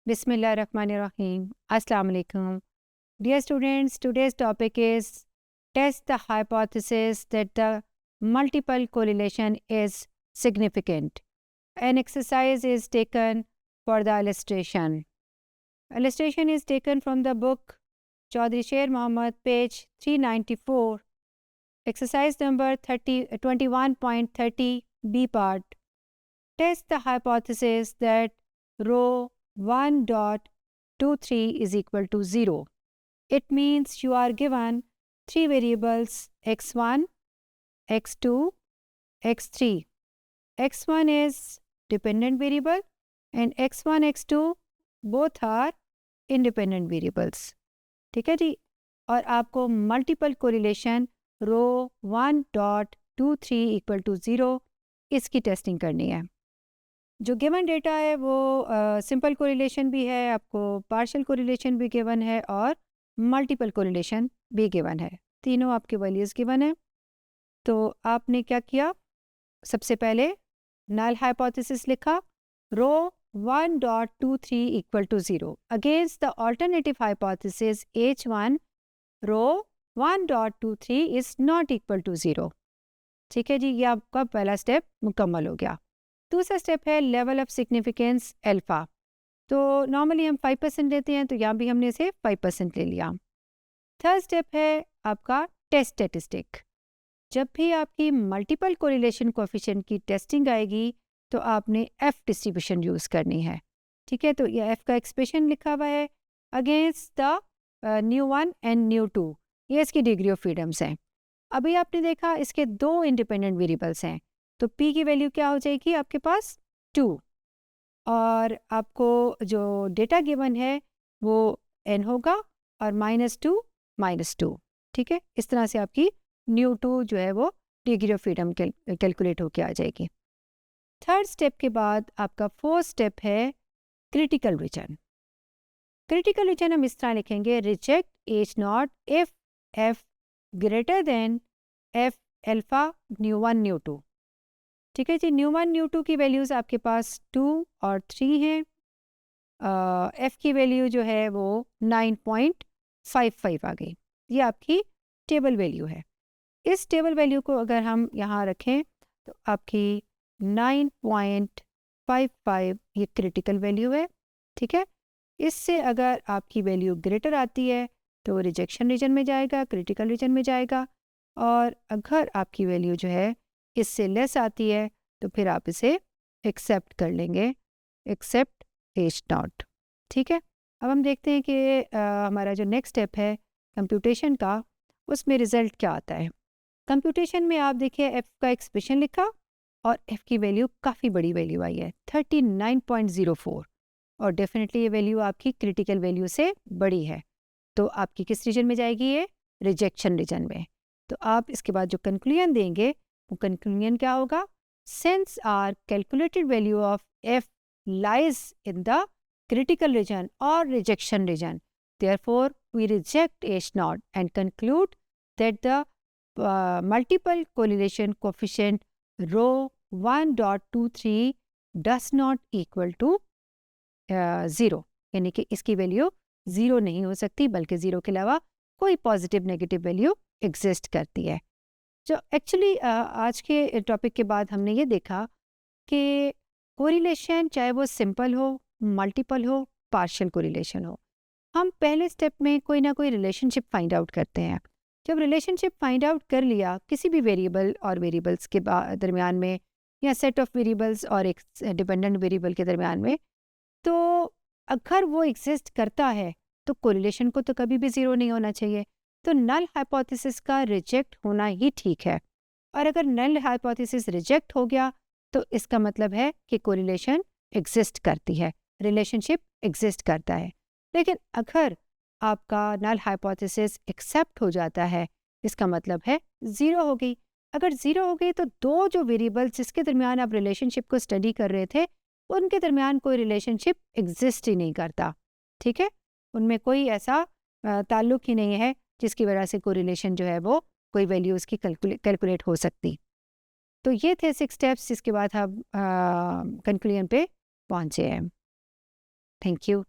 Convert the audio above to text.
Bismillahirrahmanirrahim. Assalamu alaikum. Dear students, today's topic is test the hypothesis that the multiple correlation is significant. An exercise is taken for the illustration. Illustration is taken from the book Chaudhry Sher Mohammad, page 394, exercise number 21.30, B part. Test the hypothesis that rho 1.23 is equal to 0. It means you are given three variables x1, x2, x3. x1 is dependent variable and x1, x2 both are independent variables. ठीक है जी. और आपको multiple correlation rho 1.23 equal to 0 इसकी testing करनी है. जो given data है वो सिंपल कोरिलेशन भी है, आपको पार्शियल कोरिलेशन भी गिवन है और मल्टीपल कोरिलेशन भी गिवन है. तीनों आपके वैल्यूज़ गिवन है. तो आपने क्या किया, सबसे पहले नल हाइपोथेसिस लिखा rho 1.23 equal to 0 against the alternative hypothesis H1 rho 1.23 is not equal to 0. ठीक है जी, ये आपका पहला स्टेप मुकम्मल हो गया. दूसरा स्टेप है लेवल ऑफ सिग्निफिकेंस अल्फ़ा. तो नॉर्मली हम 5% लेते हैं, तो यहाँ भी हमने इसे 5% ले लिया. थर्ड स्टेप है आपका टेस्ट स्टैटिस्टिक. जब भी आपकी मल्टीपल कोरिलेशन कोएफिशिएंट की टेस्टिंग आएगी तो आपने एफ डिस्ट्रीब्यूशन यूज़ करनी है. ठीक है, तो ये एफ का एक्सप्रेशन लिखा हुआ है against the new 1 and new 2. ये इसकी डिग्री ऑफ फ्रीडम्स हैं. अभी आपने देखा इसके दो इंडिपेंडेंट वेरिएबल्स हैं, तो p की वैल्यू क्या हो जाएगी आपके पास 2 और आपको जो डेटा गिवन है वो n होगा और -2 -2. ठीक है, इस तरह से आपकी न्यू 2 जो है वो डिग्री ऑफ फ्रीडम कैलकुलेट होके आ जाएगी. थर्ड स्टेप के बाद आपका फोर्थ स्टेप है क्रिटिकल रीजन. क्रिटिकल रीजन हम इस तरह लिखेंगे reject H0 if f greater than f alpha new 1 new 2. ठीक है जी, न्यू 1 न्यू 2 की वैल्यूज़ आपके पास 2 और 3 हैं. f की वैल्यू जो है वो 9.55 आ गई. ये आपकी टेबल वैल्यू है. इस टेबल वैल्यू को अगर हम यहाँ रखें तो आपकी 9.55 ये क्रिटिकल वैल्यू है. ठीक है, इससे अगर आपकी वैल्यू ग्रेटर आती है तो रिजेक्शन रीजन में जाएगा, क्रिटिकल रीजन में जाएगा. और अगर आपकी वैल्यू जो है इससे लेस आती है तो फिर आप इसे एक्सेप्ट कर लेंगे, एक्सेप्ट H0. ठीक है, अब हम देखते हैं कि हमारा जो नेक्स्ट स्टेप है कंप्यूटेशन का, उसमें रिज़ल्ट क्या आता है. कंप्यूटेशन में आप देखिए f का एक्सप्रेशन लिखा और f की वैल्यू काफ़ी बड़ी वैल्यू आई है 39.04 और डेफिनेटली ये वैल्यू आपकी क्रिटिकल वैल्यू से बड़ी है. तो आपकी किस रीजन में जाएगी, ये रिजेक्शन रीजन में. तो आप इसके बाद जो कंक्लूजन देंगे वो कंक्लूजन क्या होगा, since our calculated value of f lies in the critical region or rejection region, therefore we reject H0 and conclude that the multiple correlation coefficient rho 1.23 does not equal to 0. यानी कि इसकी value 0 नहीं हो सकती, बल्कि 0 के अलावा कोई पॉजिटिव नेगेटिव वैल्यू एग्जिस्ट करती है. जो एक्चुअली आज के टॉपिक के बाद हमने ये देखा कि कोरिलेशन चाहे वो सिंपल हो, मल्टीपल हो, पार्शियल कोरिलेशन हो, हम पहले स्टेप में कोई ना कोई रिलेशनशिप फाइंड आउट करते हैं. जब रिलेशनशिप फाइंड आउट कर लिया किसी भी वेरिएबल और वेरिएबल्स के दरमियान में या सेट ऑफ वेरिएबल्स और एक डिपेंडेंट वेरिएबल के दरमियान में, तो अगर वो एग्जिस्ट करता है तो कोरिलेशन को तो कभी भी ज़ीरो नहीं होना चाहिए. तो नल हाइपोथेसिस का रिजेक्ट होना ही ठीक है. और अगर नल हाइपोथेसिस रिजेक्ट हो गया तो इसका मतलब है कि कोरिलेशन एग्जिस्ट करती है, रिलेशनशिप एग्जिस्ट करता है. लेकिन अगर आपका नल हाइपोथेसिस एक्सेप्ट हो जाता है, इसका मतलब है ज़ीरो हो गई. अगर ज़ीरो हो गई तो दो जो वेरिएबल्स जिसके दरमियान आप रिलेशनशिप को स्टडी कर रहे थे उनके दरमियान कोई रिलेशनशिप एग्जिस्ट ही नहीं करता. ठीक है, उनमें कोई ऐसा ताल्लुक ही नहीं है जिसकी वजह से कोरिलेशन जो है वो कोई वैल्यू उसकी कैलकुलेट हो सकती. तो ये थे 6 स्टेप्स जिसके बाद हम कंक्लूजन पे पहुँचे हैं. Thank you.